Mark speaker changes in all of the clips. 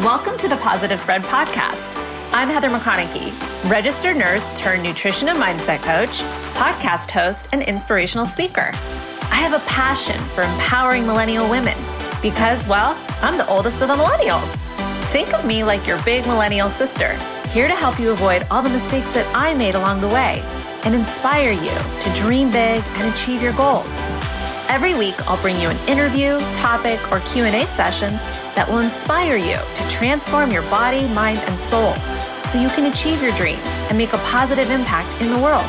Speaker 1: Welcome to the Positive Thread podcast. I'm Heather McConaughey, registered nurse turned nutrition and mindset coach, podcast host, and inspirational speaker. I have a passion for empowering millennial women because, well, I'm the oldest of the millennials. Think of me like your big millennial sister, here to help you avoid all the mistakes that I made along the way and inspire you to dream big and achieve your goals. Every week, I'll bring you an interview, topic, or Q&A session that will inspire you to transform your body, mind, and soul so you can achieve your dreams and make a positive impact in the world.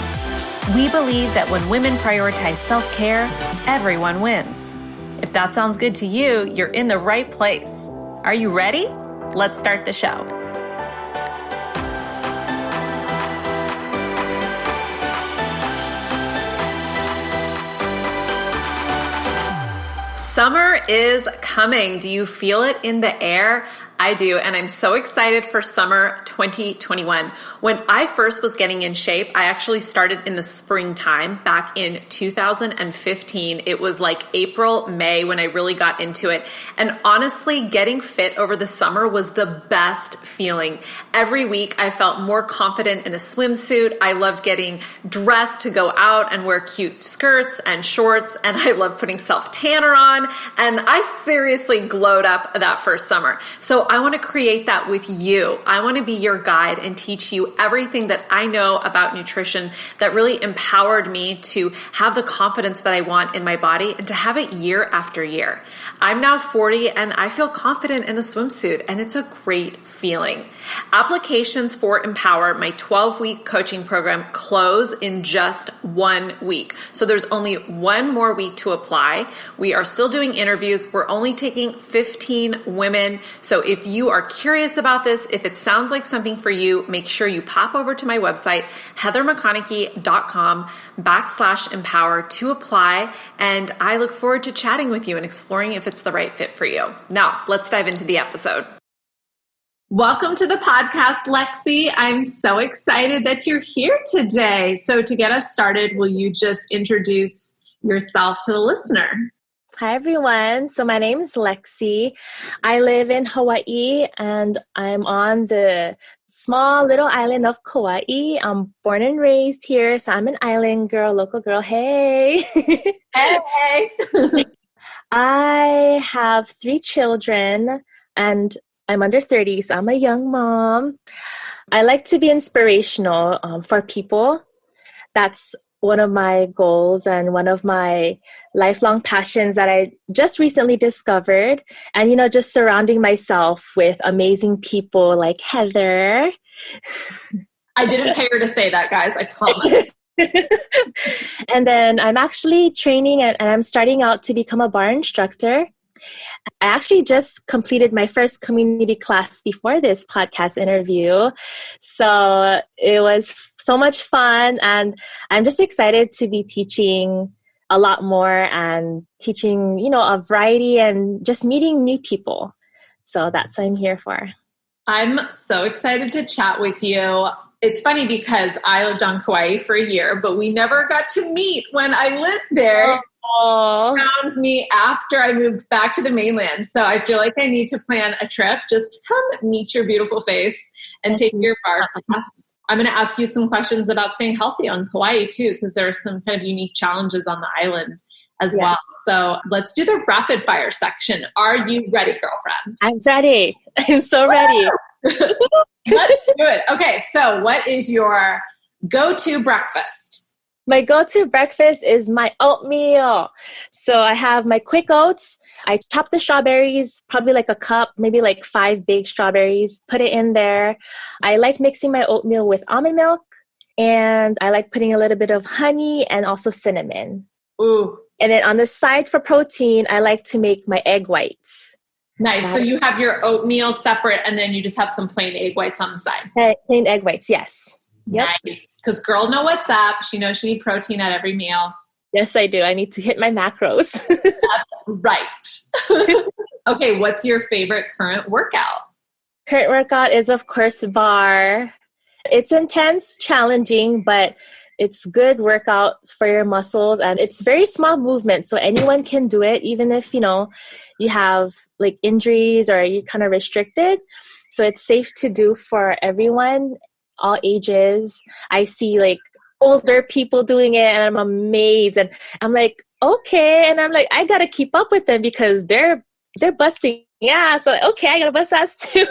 Speaker 1: We believe that when women prioritize self-care, everyone wins. If that sounds good to you, you're in the right place. Are you ready? Let's start the show. Summer is coming. Do you feel it in the air? I do, and I'm so excited for summer 2021. When I first was getting in shape, I actually started in the springtime back in 2015. It was like April, May when I really got into it. And honestly, getting fit over the summer was the best feeling. Every week, I felt more confident in a swimsuit. I loved getting dressed to go out and wear cute skirts and shorts, and I loved putting self-tanner on, and I seriously glowed up that first summer. So I want to create that with you. I want to be your guide and teach you everything that I know about nutrition that really empowered me to have the confidence that I want in my body and to have it year after year. I'm now 40 and I feel confident in a swimsuit, and it's a great feeling. Applications for Empower, my 12-week coaching program, close in just 1 week. So there's only one more week to apply. We are still doing interviews. We're only taking 15 women. So if you are curious about this, if it sounds like something for you, make sure you pop over to my website, heathermcconaughey.com/empower to apply. And I look forward to chatting with you and exploring if it's the right fit for you. Now, let's dive into the episode. Welcome to the podcast, Lexie. I'm so excited that you're here today. So to get us started, will you just introduce yourself to the listener?
Speaker 2: Hi, everyone. So my name is Lexie. I live in Hawaii, and I'm on the small little island of Kauai. I'm born and raised here, so I'm an island girl, local girl. Hey.
Speaker 1: Hey.
Speaker 2: I have 3 children, and I'm under 30, so I'm a young mom. I like to be inspirational for people. That's one of my goals and one of my lifelong passions that I just recently discovered. And, just surrounding myself with amazing people like Heather.
Speaker 1: I didn't pay her to say that, guys. I promise.
Speaker 2: And then I'm actually training and I'm starting out to become a bar instructor. I actually just completed my first community class before this podcast interview. So it was so much fun, and I'm just excited to be teaching a lot more and teaching, a variety and just meeting new people. So that's what I'm here for.
Speaker 1: I'm so excited to chat with you. It's funny because I lived on Kauai for a year, but we never got to meet when I lived there.
Speaker 2: Oh.
Speaker 1: Found me after I moved back to the mainland. So I feel like I need to plan a trip just to come meet your beautiful face and take your bar class. I'm going to ask you some questions about staying healthy on Kauai too, because there are some kind of unique challenges on the island as well. So let's do the rapid fire section. Are you ready, girlfriend?
Speaker 2: I'm ready. I'm so ready.
Speaker 1: Let's do it. Okay. So what is your go-to breakfast?
Speaker 2: My go-to breakfast is my oatmeal. So I have my quick oats. I chop the strawberries, probably like a cup, maybe like 5 big strawberries, put it in there. I like mixing my oatmeal with almond milk, and I like putting a little bit of honey and also cinnamon.
Speaker 1: Ooh.
Speaker 2: And then on the side for protein, I like to make my egg whites.
Speaker 1: Nice. So you have your oatmeal separate, and then you just have some plain egg whites on the side.
Speaker 2: Plain egg whites, yes. Yep.
Speaker 1: Nice. Because girl know what's up. She knows she needs protein at every meal.
Speaker 2: Yes, I do. I need to hit my macros.
Speaker 1: That's right. Okay, what's your favorite current workout?
Speaker 2: Current workout is, of course, bar. It's intense, challenging, but It's good workouts for your muscles, and it's very small movement. So anyone can do it, even if, you have like injuries or you're kind of restricted. So it's safe to do for everyone, all ages. I see like older people doing it and I'm amazed, and I'm like, okay. And I'm like, I got to keep up with them because they're busting ass. So okay, I got to bust ass too.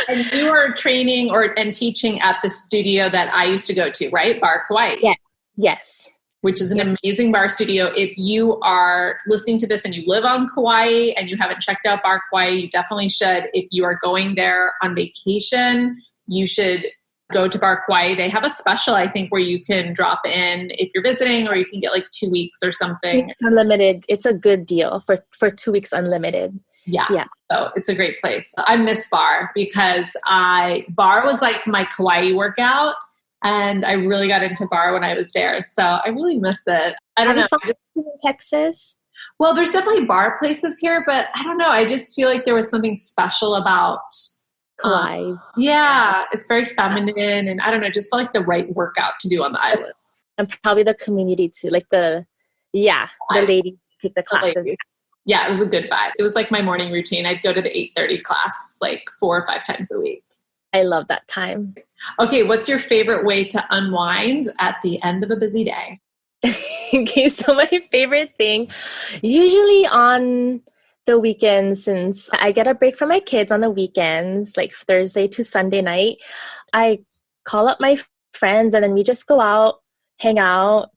Speaker 3: And you are training and teaching at the studio that I used to go to, right? Bar Kauai.
Speaker 2: Yeah. Yes.
Speaker 3: Which is an amazing bar studio. If you are listening to this and you live on Kauai and you haven't checked out Bar Kauai, you definitely should. If you are going there on vacation, you should go to Bar Kauai. They have a special, I think, where you can drop in if you're visiting, or you can get like 2 weeks or something.
Speaker 2: It's unlimited. It's a good deal for 2 weeks unlimited.
Speaker 3: Yeah. So it's a great place. I miss Bar because Bar was like my Kauai workout, and I really got into Bar when I was there. So I really miss it. I don't know.
Speaker 2: In Texas?
Speaker 3: Well, there's definitely bar places here, but I don't know. I just feel like there was something special about
Speaker 2: Kauai.
Speaker 3: Yeah, it's very feminine, and I don't know, just felt like the right workout to do on the island.
Speaker 2: And probably the community too, like the ladies take the classes.
Speaker 3: Yeah, it was a good vibe. It was like my morning routine. I'd go to the 8:30 class like 4 or 5 times a week.
Speaker 2: I love that time.
Speaker 3: Okay, what's your favorite way to unwind at the end of a busy day?
Speaker 2: Okay, so my favorite thing, usually on the weekends, since I get a break from my kids on the weekends, like Thursday to Sunday night, I call up my friends and then we just go out, hang out.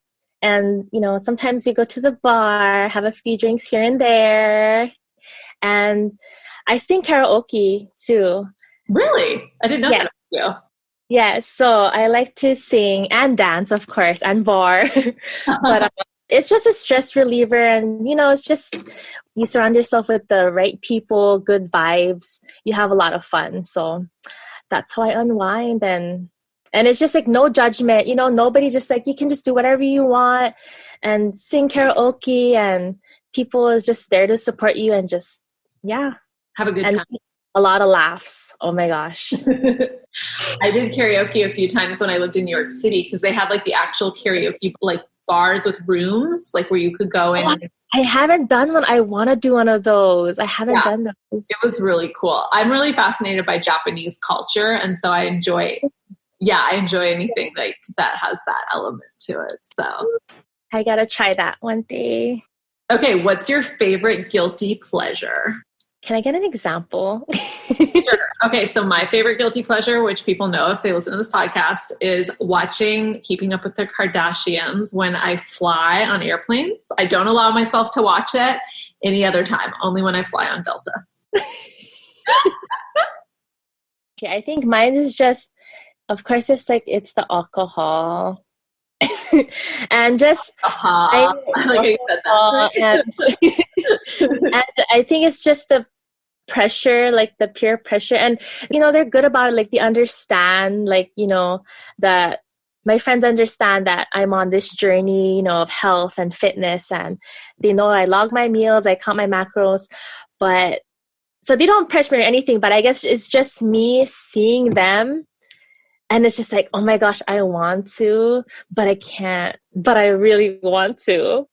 Speaker 2: And, sometimes we go to the bar, have a few drinks here and there. And I sing karaoke too.
Speaker 3: Really? I didn't know that about you.
Speaker 2: Yeah, so I like to sing and dance, of course, and bar. But it's just a stress reliever. And, it's just you surround yourself with the right people, good vibes. You have a lot of fun. So that's how I unwind. And it's just like no judgment, nobody, just like you can just do whatever you want and sing karaoke, and people is just there to support you and just,
Speaker 3: have a good time.
Speaker 2: A lot of laughs. Oh my gosh.
Speaker 3: I did karaoke a few times when I lived in New York City because they had like the actual karaoke, like bars with rooms, like where you could go in.
Speaker 2: I haven't done one. I want to do one of those. I haven't done those.
Speaker 3: It was really cool. I'm really fascinated by Japanese culture. And so I enjoy anything like that has that element to it. So
Speaker 2: I got to try that one day.
Speaker 3: Okay. What's your favorite guilty pleasure?
Speaker 2: Can I get an example?
Speaker 3: Sure. Okay, so my favorite guilty pleasure, which people know if they listen to this podcast, is watching Keeping Up with the Kardashians when I fly on airplanes. I don't allow myself to watch it any other time, only when I fly on Delta.
Speaker 2: Okay, I think mine is just, of course, it's the alcohol. And just
Speaker 3: I like you said that.
Speaker 2: And I think it's just the pressure, like the peer pressure, and they're good about it, like they understand, like that my friends understand that I'm on this journey of health and fitness, and they know I log my meals, I count my macros, but so they don't pressure me or anything, but I guess it's just me seeing them. And it's just like, oh my gosh, I want to, but I can't, but I really want to.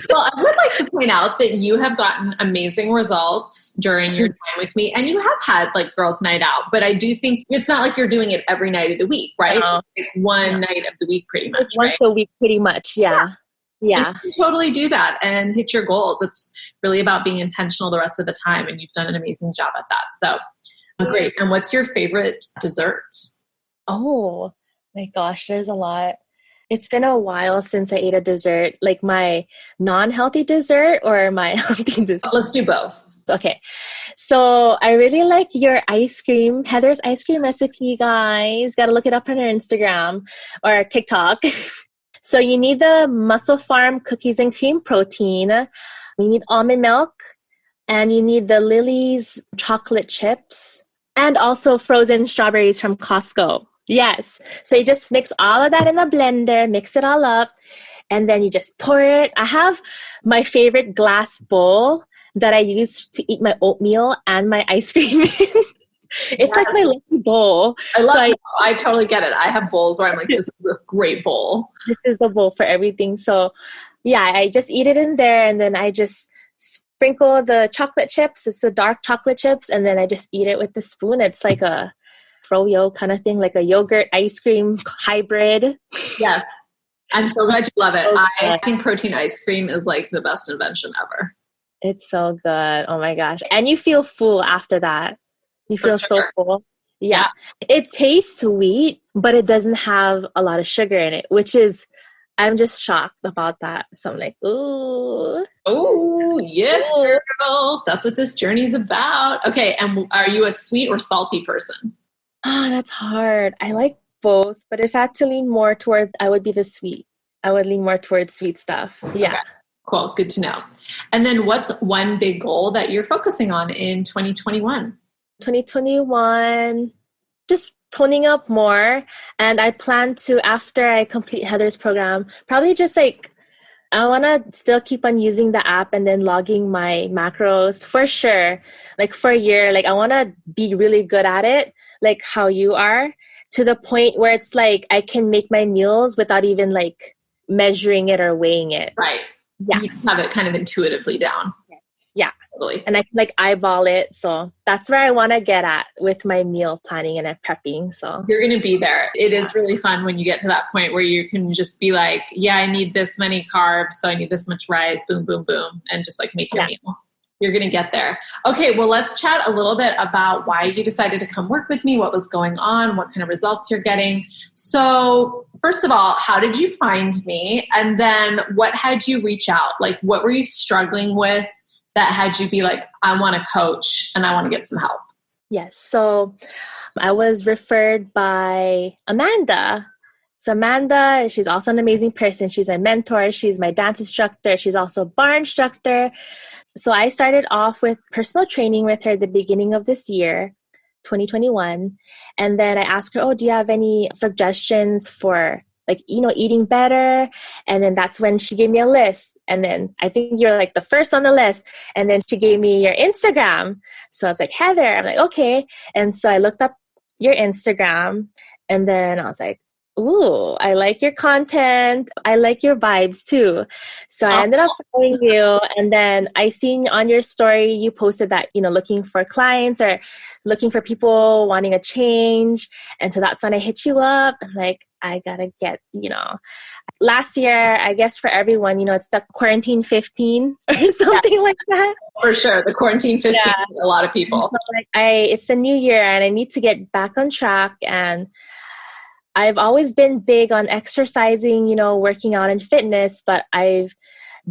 Speaker 3: Well, I would like to point out that you have gotten amazing results during your time with me, and you have had like girls' night out, but I do think it's not like you're doing it every night of the week, right?
Speaker 2: No.
Speaker 3: Like one night of the week, pretty much.
Speaker 2: It's once a week, pretty much. Yeah.
Speaker 3: You can totally do that and hit your goals. It's really about being intentional the rest of the time, and you've done an amazing job at that. So great. And what's your favorite dessert?
Speaker 2: Oh my gosh, there's a lot. It's been a while since I ate a dessert, like my non-healthy dessert or my healthy dessert.
Speaker 3: Let's do both.
Speaker 2: Okay. So I really like your ice cream, Heather's ice cream recipe, you guys. Got to look it up on her Instagram or TikTok. So you need the Muscle Farm cookies and cream protein. You need almond milk, and you need the Lily's chocolate chips, and also frozen strawberries from Costco. Yes. So you just mix all of that in a blender, mix it all up, and then you just pour it. I have my favorite glass bowl that I use to eat my oatmeal and my ice cream in. It's like my lucky bowl.
Speaker 3: I totally get it. I have bowls where I'm like, this is a great bowl.
Speaker 2: This is the bowl for everything. So yeah, I just eat it in there, and then I just sprinkle the chocolate chips. It's the dark chocolate chips, and then I just eat it with the spoon. It's like a froyo kind of thing, like a yogurt ice cream hybrid.
Speaker 3: Yes. I'm so glad you love it. I think protein ice cream is like the best invention ever.
Speaker 2: It's so good. Oh my gosh. And you feel full after that. You feel so full. Yeah. It tastes sweet, but it doesn't have a lot of sugar in it, which is, I'm just shocked about that. So I'm like, ooh.
Speaker 3: Oh, yes, girl. That's what this journey is about. Okay. And are you a sweet or salty person?
Speaker 2: Oh, that's hard. I like both, but if I had to lean more towards, I would be the sweet. I would lean more towards sweet stuff. Yeah.
Speaker 3: Okay. Cool. Good to know. And then what's one big goal that you're focusing on in 2021?
Speaker 2: 2021, just toning up more. And I plan to, after I complete Heather's program, probably just like, I want to still keep on using the app and then logging my macros for sure. Like for a year, like I want to be really good at it, like how you are, to the point where it's like I can make my meals without even like measuring it or weighing it.
Speaker 3: Right.
Speaker 2: Yeah.
Speaker 3: You have it kind of intuitively down.
Speaker 2: Yeah.
Speaker 3: Totally.
Speaker 2: And I can like eyeball it. So that's where I want to get at with my meal planning and prepping. So
Speaker 3: you're going to be there. It is really fun when you get to that point where you can just be like, yeah, I need this many carbs. So I need this much rice, boom, boom, boom. And just like make your meal. You're going to get there. Okay. Well, let's chat a little bit about why you decided to come work with me, what was going on, what kind of results you're getting. So first of all, how did you find me? And then what had you reach out? Like, what were you struggling with that had you be like, I want to coach and I want to get some help?
Speaker 2: Yes. So I was referred by Amanda. So Amanda, she's also an amazing person. She's my mentor. She's my dance instructor. She's also a bar instructor. So I started off with personal training with her at the beginning of this year, 2021. And then I asked her, oh, do you have any suggestions for like, eating better? And then that's when she gave me a list. And then I think you're like the first on the list. And then she gave me your Instagram. So I was like, Heather, I'm like, okay. And so I looked up your Instagram, and then I was like, ooh, I like your content. I like your vibes too. So I ended up following you. And then I seen on your story, you posted that, looking for clients or looking for people wanting a change. And so that's when I hit you up. I'm like, I gotta get, last year, I guess for everyone, it's the quarantine 15 or something like that.
Speaker 3: For sure. The quarantine 15 for a lot of people.
Speaker 2: So it's a new year and I need to get back on track. And I've always been big on exercising, working out and fitness, but I've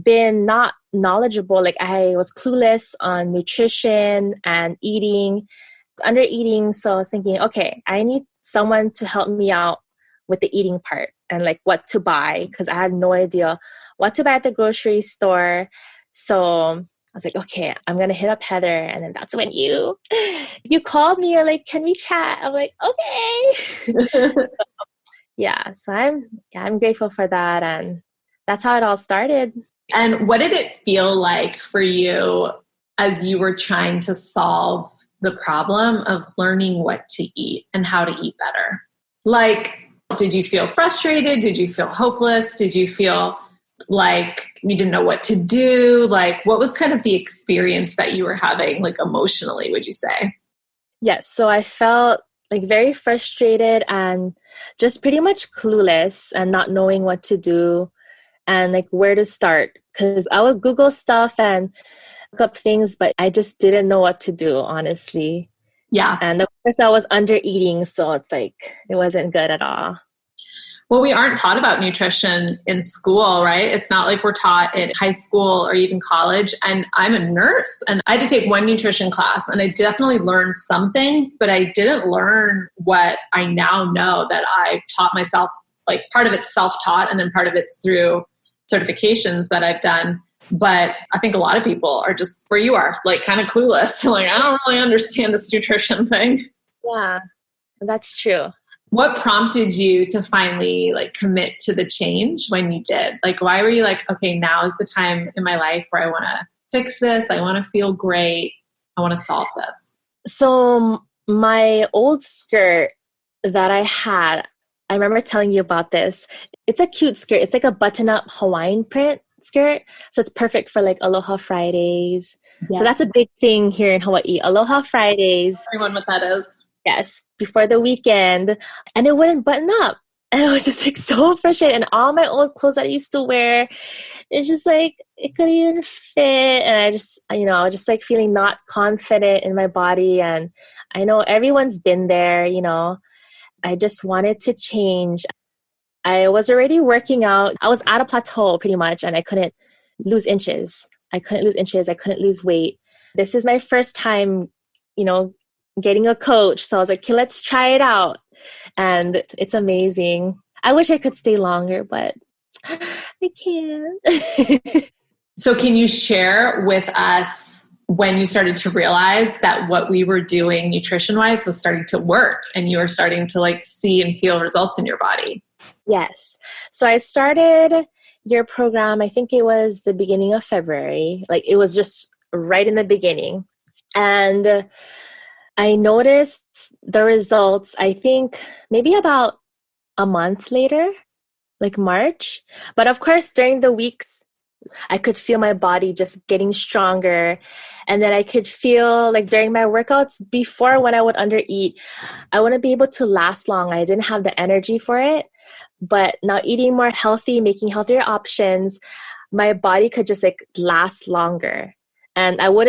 Speaker 2: been not knowledgeable. Like I was clueless on nutrition and eating, under eating. So I was thinking, okay, I need someone to help me out with the eating part and like what to buy, because I had no idea what to buy at the grocery store. So I was like, okay, I'm going to hit up Heather. And then that's when you called me. You're like, can we chat? I'm like, okay. So I'm grateful for that. And that's how it all started.
Speaker 3: And what did it feel like for you as you were trying to solve the problem of learning what to eat and how to eat better? Like, did you feel frustrated? Did you feel hopeless? Did you feel like you didn't know what to do? Like, what was kind of the experience that you were having, like emotionally, would you say?
Speaker 2: Yes. So I felt like very frustrated and just pretty much clueless and not knowing what to do and like where to start. Because I would Google stuff and look up things, but I just didn't know what to do, honestly.
Speaker 3: Yeah.
Speaker 2: And of course I was under eating, so it's like, it wasn't good at all.
Speaker 3: Well, we aren't taught about nutrition in school, right? It's not like we're taught in high school or even college. And I'm a nurse and I had to take one nutrition class and I definitely learned some things, but I didn't learn what I now know that I taught myself. Like part of it's self-taught and then part of it's through certifications that I've done. But I think a lot of people are just where you are, like kind of clueless. Like, I don't really understand this nutrition thing.
Speaker 2: Yeah, that's true.
Speaker 3: What prompted you to finally like commit to the change when you did? Like, why were you like, okay, now is the time in my life where I want to fix this. I want to feel great. I want to solve this.
Speaker 2: So My old skirt that I had, I remember telling you about this. It's a cute skirt. It's like a button-up Hawaiian print skirt. So it's perfect for like Aloha Fridays.
Speaker 3: Yes.
Speaker 2: So that's a big thing here in Hawaii. Aloha Fridays.
Speaker 3: Everyone what that is.
Speaker 2: Yes, before the weekend. And it wouldn't button up. And I was just like so frustrated. And all my old clothes that I used to wear, it's just like, it couldn't even fit. And I just, I was just like feeling not confident in my body. And I know everyone's been there, I just wanted to change. I was already working out. I was at a plateau pretty much, and I couldn't lose inches. I couldn't lose weight. This is my first time, getting a coach. So I was like, okay, let's try it out. And it's amazing. I wish I could stay longer, but I can't.
Speaker 3: So can you share with us when you started to realize that what we were doing nutrition-wise was starting to work and you were starting to like see and feel results in your body?
Speaker 2: Yes. So I started your program, I think it was the beginning of February. Like it was just right in the beginning. And I noticed the results, I think maybe about a month later, like March. But of course, during the weeks, I could feel my body just getting stronger. And then I could feel like during my workouts before when I would undereat, I wouldn't be able to last long. I didn't have the energy for it. But now eating more healthy, making healthier options, my body could just like last longer. And I would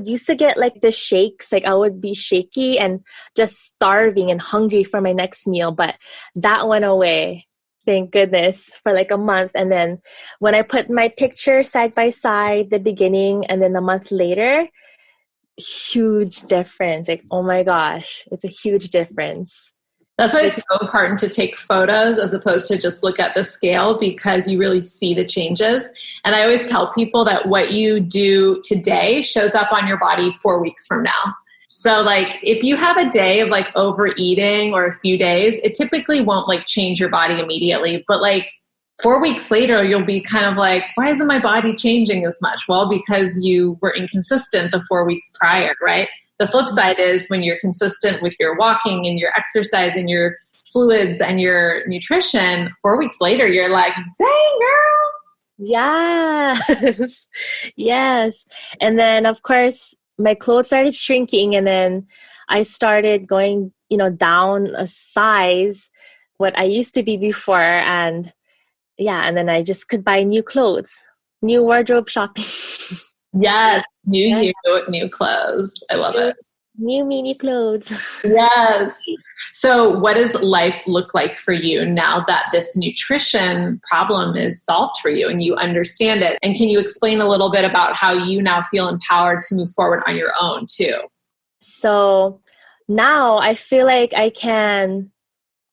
Speaker 2: used to get like the shakes, like I would be shaky and just starving and hungry for my next meal. But that went away, thank goodness, for like a month. And then when I put my picture side by side, the beginning and then a month later, huge difference. Like, oh my gosh, it's a huge difference.
Speaker 3: That's why it's so important to take photos as opposed to just look at the scale, because you really see the changes. And I always tell people that what you do today shows up on your body 4 weeks from now. So like if you have a day of like overeating or a few days, it typically won't like change your body immediately. But like 4 weeks later, you'll be kind of like, why isn't my body changing as much? Well, because you were inconsistent the 4 weeks prior, right? The flip side is when you're consistent with your walking and your exercise and your fluids and your nutrition, 4 weeks later, you're like, dang girl.
Speaker 2: Yes. Yes. And then of course, my clothes started shrinking and then I started going, down a size, what I used to be before. And yeah, and then I just could buy new clothes, new wardrobe shopping.
Speaker 3: Yes, you, new clothes. I love it.
Speaker 2: New mini clothes.
Speaker 3: Yes. So what does life look like for you now that this nutrition problem is solved for you and you understand it? And can you explain a little bit about how you now feel empowered to move forward on your own too?
Speaker 2: So now I feel like I can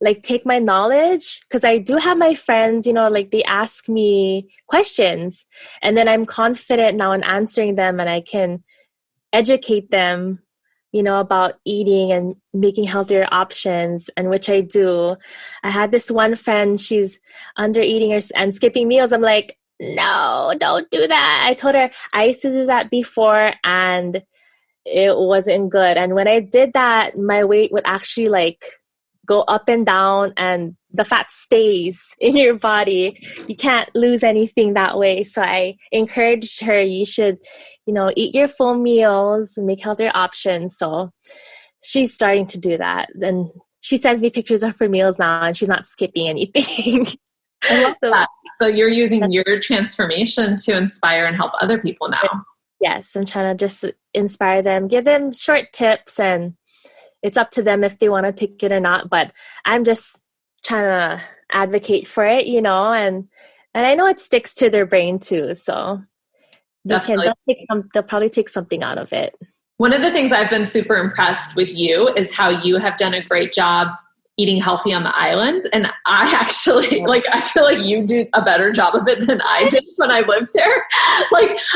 Speaker 2: like take my knowledge, because I do have my friends, like they ask me questions and then I'm confident now in answering them and I can educate them, about eating and making healthier options, and which I do. I had this one friend, she's under eating and skipping meals. I'm like, no, don't do that. I told her I used to do that before and it wasn't good. And when I did that, my weight would actually like go up and down and the fat stays in your body. You can't lose anything that way. So I encouraged her, you should, eat your full meals and make healthier options. So she's starting to do that. And she sends me pictures of her meals now and she's not skipping anything.
Speaker 3: I love that. So you're using your transformation to inspire and help other people now.
Speaker 2: Yes, I'm trying to just inspire them, give them short tips, and it's up to them if they want to take it or not. But I'm just trying to advocate for it, and I know it sticks to their brain too. So they'll probably take something out of it.
Speaker 3: One of the things I've been super impressed with you is how you have done a great job eating healthy on the island. And I actually, I feel like you do a better job of it than I did when I lived there.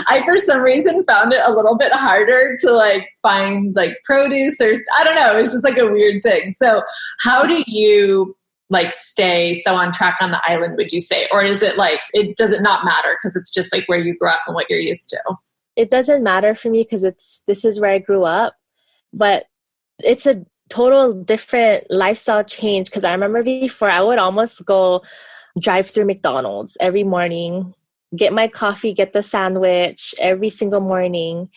Speaker 3: I, for some reason, found it a little bit harder to find produce, or I don't know. It was just a weird thing. So how do you stay so on track on the island, would you say? Or is it does it not matter because it's just where you grew up and what you're used to?
Speaker 2: It doesn't matter for me because this is where I grew up. But It's a total different lifestyle change because I remember before I would almost go drive through McDonald's every morning, get my coffee, get the sandwich every single morning.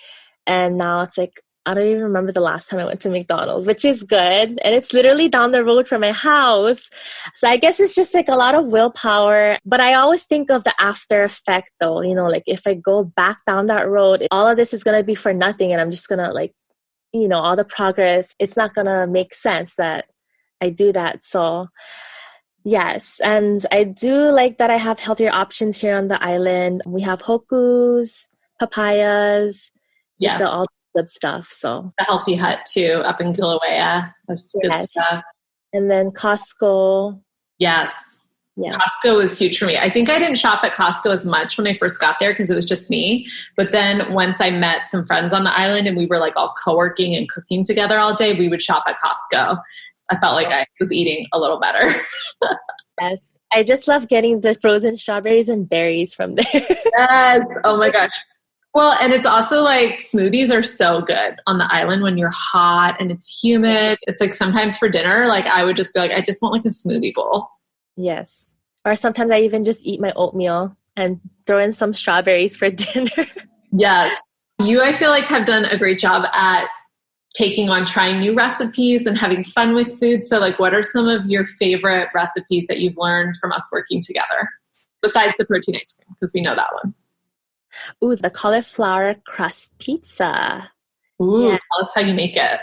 Speaker 2: And now it's like, I don't even remember the last time I went to McDonald's, which is good. And it's literally down the road from my house. So I guess it's just like a lot of willpower. But I always think of the after effect though, you know, like if I go back down that road, all of this is going to be for nothing. And I'm just going to like, you know, all the progress, it's not going to make sense that I do that. So yes. And I do like that I have healthier options here on the island. We have hokus, papayas.
Speaker 3: Yeah.
Speaker 2: So all good stuff. So
Speaker 3: the Healthy Hut too, up in Kilauea. That's good stuff.
Speaker 2: And then Costco.
Speaker 3: Yes.
Speaker 2: Yeah.
Speaker 3: Costco was huge for me. I think I didn't shop at Costco as much when I first got there because it was just me. But then once I met some friends on the island and we were like all co-working and cooking together all day, we would shop at Costco. I felt like I was eating a little better.
Speaker 2: Yes. I just love getting the frozen strawberries and berries from there.
Speaker 3: Yes. Oh my gosh. Well, and it's also like smoothies are so good on the island when you're hot and it's humid. It's like sometimes for dinner, like I would just be like, I just want like a smoothie bowl.
Speaker 2: Yes. Or sometimes I even just eat my oatmeal and throw in some strawberries for dinner.
Speaker 3: Yes. You, I feel like, have done a great job at taking on trying new recipes and having fun with food. So like, what are some of your favorite recipes that you've learned from us working together besides the protein ice cream? Because we know that one.
Speaker 2: Ooh, the cauliflower crust pizza.
Speaker 3: Ooh, yeah. Tell us how you make it.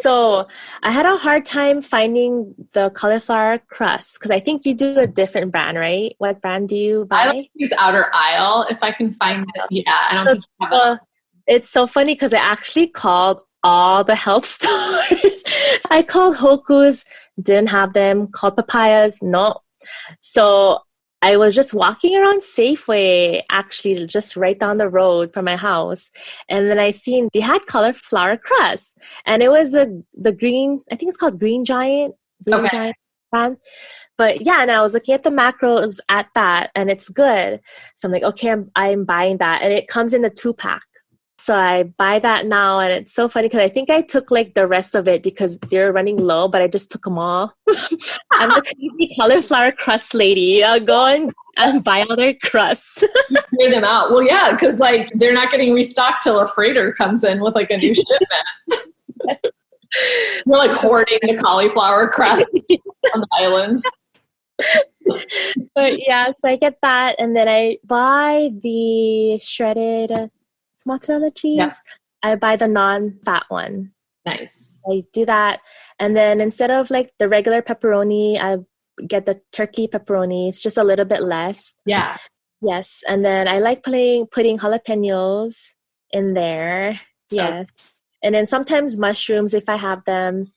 Speaker 2: So I had a hard time finding the cauliflower crust because I think you do a different brand, right? What brand do you buy?
Speaker 3: I like to use Outer Isle if I can find it. Yeah, I don't think you have it.
Speaker 2: It's so funny because I actually called all the health stores. I called Hoku's, didn't have them. Called Papayas, no. So I was just walking around Safeway, actually just right down the road from my house. And then I seen they had cauliflower crust. And it was the green, I think it's called Green Giant. Giant brand. But yeah, and I was looking at the macros at that and it's good. So I'm like, okay, I'm buying that. And it comes in a 2-pack. So I buy that now, and it's so funny because I think I took like the rest of it because they're running low, but I just took them all. I'm the crazy cauliflower crust lady. I'll go and buy all their crusts.
Speaker 3: Clear them out. Well, yeah, because like they're not getting restocked till a freighter comes in with like a new shipment. We're like hoarding the cauliflower crust on the island.
Speaker 2: But yeah, so I get that, and then I buy the shredded mozzarella cheese. Yeah. I buy the non-fat one.
Speaker 3: Nice.
Speaker 2: I do that. And then instead of like the regular pepperoni, I get the turkey pepperoni. It's just a little bit less.
Speaker 3: Yeah.
Speaker 2: Yes. And then I like putting jalapenos in there. So. Yes. And then sometimes mushrooms if I have them.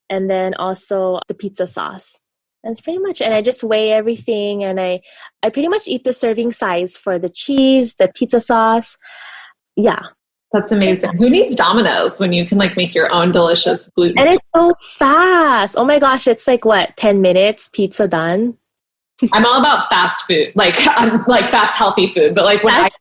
Speaker 2: And then also the pizza sauce. That's pretty much, and I just weigh everything. And I pretty much eat the serving size for the cheese, the pizza sauce. Yeah.
Speaker 3: That's amazing. Who needs Domino's when you can like make your own delicious gluten?
Speaker 2: And it's so fast. Oh my gosh. It's like what? 10 minutes, pizza done.
Speaker 3: I'm all about fast food. Like I'm like fast, healthy food. But like when fast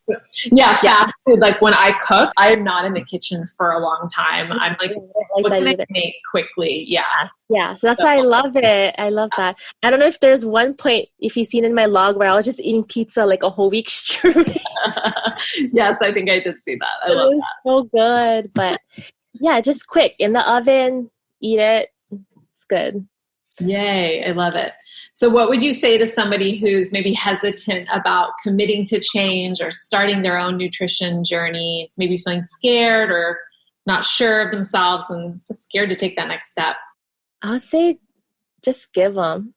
Speaker 3: food. Like when I cook, I am not in the kitchen for a long time. I'm like what can I make quickly? Yeah.
Speaker 2: Yeah. So that's why I love it. I love that. I don't know if there's one point, if you've seen in my log where I was just eating pizza like a whole week straight.
Speaker 3: Yes, I think I did see that. I love that.
Speaker 2: So good. But yeah, just quick in the oven, eat it. It's good.
Speaker 3: Yay. I love it. So what would you say to somebody who's maybe hesitant about committing to change or starting their own nutrition journey, maybe feeling scared or not sure of themselves and just scared to take that next step?
Speaker 2: I would say just give them.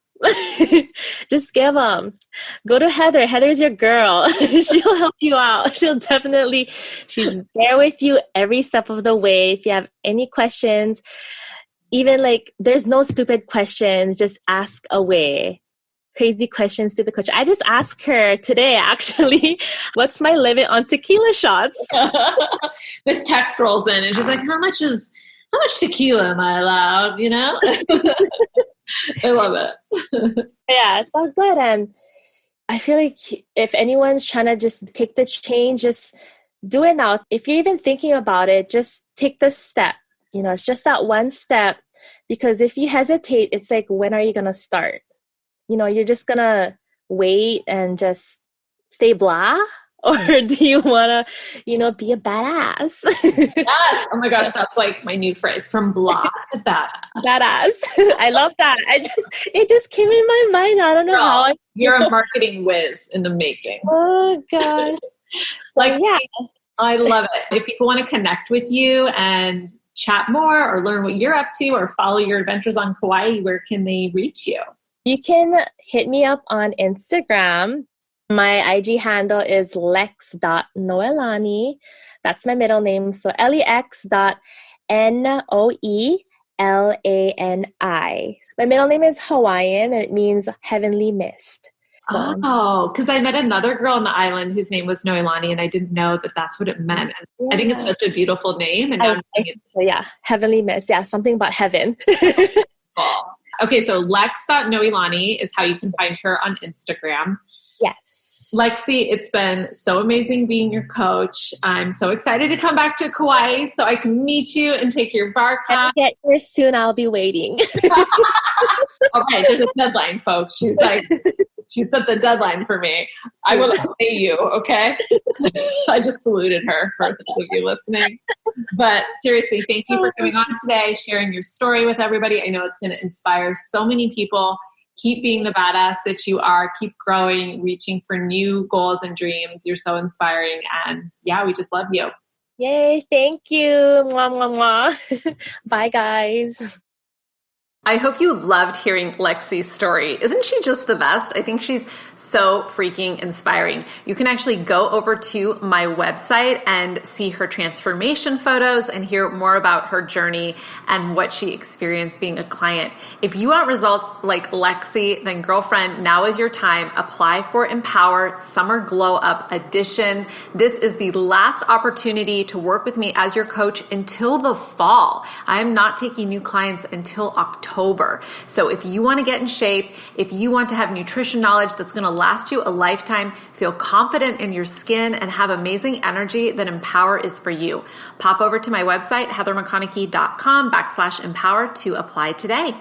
Speaker 2: Just give them. Go to Heather. Heather's your girl. She'll help you out. She's there with you every step of the way. If you have any questions, even like there's no stupid questions, just ask away. Crazy questions, stupid questions. I just asked her today, actually, what's my limit on tequila shots?
Speaker 3: This text rolls in and she's like, how much tequila am I allowed? You know? I love it.
Speaker 2: Yeah, it's all good. And I feel like if anyone's trying to just take the change, just do it now. If you're even thinking about it, just take the step. It's just that one step, because if you hesitate, it's like, when are you going to start? You're just going to wait and just stay blah? Or do you want to, be a badass?
Speaker 3: Yes. Oh my gosh, that's like my new phrase, from blah to badass.
Speaker 2: Badass. I love that. It just came in my mind. I don't know how.
Speaker 3: You're a marketing whiz in the making.
Speaker 2: Oh gosh.
Speaker 3: Yeah. I love it. If people want to connect with you and chat more or learn what you're up to or follow your adventures on Kauai, where can they reach you?
Speaker 2: You can hit me up on Instagram. My IG handle is lex.noelani. That's my middle name. So lex.noelani. My middle name is Hawaiian, and it means heavenly mist.
Speaker 3: So, because I met another girl on the island whose name was Noelani, and I didn't know that that's what it meant. Yeah. I think it's such a beautiful name. And now
Speaker 2: heavenly mist. Yeah, something about heaven.
Speaker 3: Okay, so lex.noelani is how you can find her on Instagram.
Speaker 2: Yes.
Speaker 3: Lexie, it's been so amazing being your coach. I'm so excited to come back to Kauai so I can meet you and take your bar class.
Speaker 2: Get here soon. I'll be waiting.
Speaker 3: All right, there's a deadline, folks. She set the deadline for me. I will pay you, okay? I just saluted her for those of you listening. But seriously, thank you for coming on today, sharing your story with everybody. I know it's going to inspire so many people. Keep being the badass that you are. Keep growing, reaching for new goals and dreams. You're so inspiring. And yeah, we just love you.
Speaker 2: Yay. Thank you. Mwah, mwah, mwah. Bye, guys.
Speaker 1: I hope you loved hearing Lexie's story. Isn't she just the best? I think she's so freaking inspiring. You can actually go over to my website and see her transformation photos and hear more about her journey and what she experienced being a client. If you want results like Lexie, then girlfriend, now is your time. Apply for Empower Summer Glow Up Edition. This is the last opportunity to work with me as your coach until the fall. I am not taking new clients until October. So if you want to get in shape, if you want to have nutrition knowledge that's going to last you a lifetime, feel confident in your skin, and have amazing energy, then Empower is for you. Pop over to my website, heathermcconaughey.com/empower to apply today.